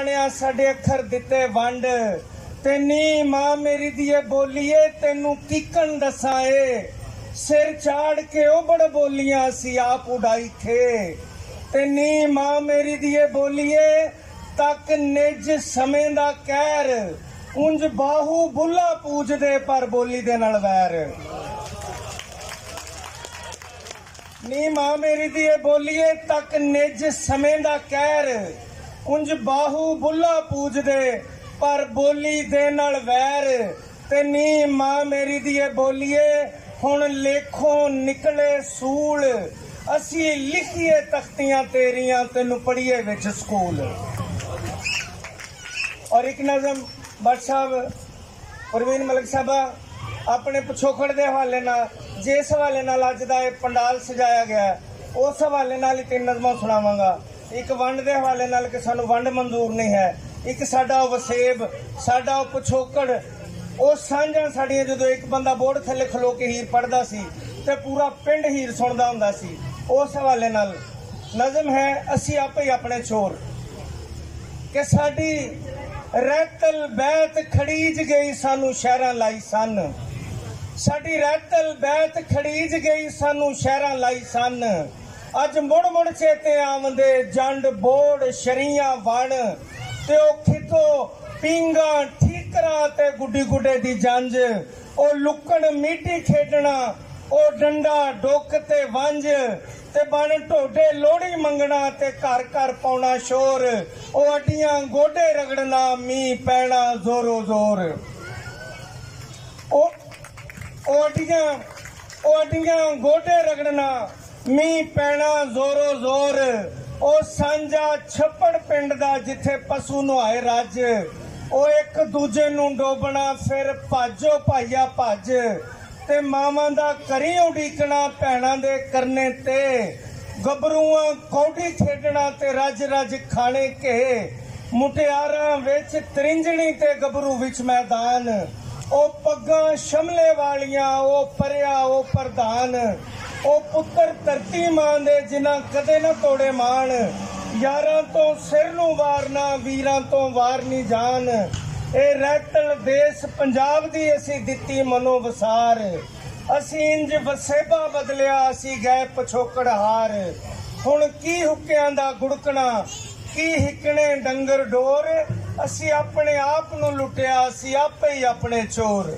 बाणिया साडे अखर दिते वंड ते नी मां मेरी दिए बोलीए तेनू किकन दसाए सिर चाड़ के ओबड़ बोलियां सी आप उड़ाई थे ते नी मां मेरी दिए बोलीए तक निज समय दा कहर उंज बाहू बुला पूजदे पर बोली दे नाल वैर नी मां मेरी दिए बोलीए तक निज समय दा कहर उंज बाहू बुला पूजदे पर बोली दे नाल वैर ते नी मां मेरी दिए बोलीए हुण लेखों निकले सूल असी लिखिए तख्तियां तेरियां तेनू पढ़िए विच स्कूल। और एक नज़म भट्ट साहब परवीन मलिक साहब अपने पिछोकड़ के हवाले नाल जिस हवाले नाल अज दा पंडाल सजाया गया उस हवाले नाल ही 3 नज़मां सुणावांगा। एक वंड के हवाले नाल कि सानू वंड मंजूर नहीं है, एक साडा वसेब साडा पिछोकड़ ਉਹ ਸਾਂਝਾਂ ਸਾਡੀਆਂ ਜਦੋਂ ਇੱਕ ਬੰਦਾ ਬੋਰਡ ਥੱਲੇ ਖਲੋ ਕੇ ਹੀਰ ਪੜ੍ਹਦਾ ਸੀ ਤੇ ਪੂਰਾ ਪਿੰਡ ਹੀਰ ਸੁਣਦਾ ਹੁੰਦਾ ਸੀ। ਉਸ ਹਵਾਲੇ ਨਾਲ ਨਜ਼ਮ ਹੈ ਅਸੀਂ ਆਪੇ ਹੀ ਆਪਣੇ ਚੋਰ ਕਿ ਸਾਡੀ ਰਹਿਤਲ ਬੈਤ ਖੜੀਜ ਗਈ ਸਾਨੂੰ ਸ਼ਹਿਰਾਂ ਲਾਈ ਸਨ ਸਾਡੀ ਰਹਿਤਲ ਬੈਤ ਖੜੀਜ ਗਈ ਸਾਨੂੰ ਸ਼ਹਿਰਾਂ ਲਾਈ ਸਨ ਅੱਜ ਮੁੜ ਮੁੜ ਚੇਤੇ ਆਵੰਦੇ ਜੰਡ ਬੋੜ ਸ਼ਰੀਆਂ ਵਣ ਤੇ ਉਹ ਖਿੱਤੋ पींगा ठीकरा ते गुड्डी गुड्डे दी जंज ओ लुकण मीटी खेडना ओ डंडा डोक ते वंज ते बन ढोडे लोड़ी मंगना ते घर घर पाउना शोर ओ अड्डियां गोडे रगड़ना मींह पैना जोरो जोर ओ अड्डियां गोडे रगड़ना मींह पैना जोरो जोर ओ सांझा छप्पड़ पिंड दा जिथे पशु नुहाए रज ओ एक दूजे नू डोबना फिर भाजो भाईया भज ते मावां दा करी उड़ीकना भैणां दे करने ते गबरूआं कौडी खेडना ते रज रज खाने के मुटियारां विच त्रिंजणी ते गबरू विच मैदान ओ पग्गां शमले वालियां ओ परिया ओ प्रधान ओ पुत्र धरती मां दे जिन्हां कदे ना तोड़े मान यारां तो सिर नू वारना वीरां तो वारनी जान ए रहतल देश पंजाब दी असी दिती मनो वसार असी इंज वसेबा बदलिया असी गए पछोकड़ हार हुण की हुक्कियां दा गुड़कना की हिकने डंगर डोर असी अपने आप नू लुटिया असी आपे ही अपने चोर।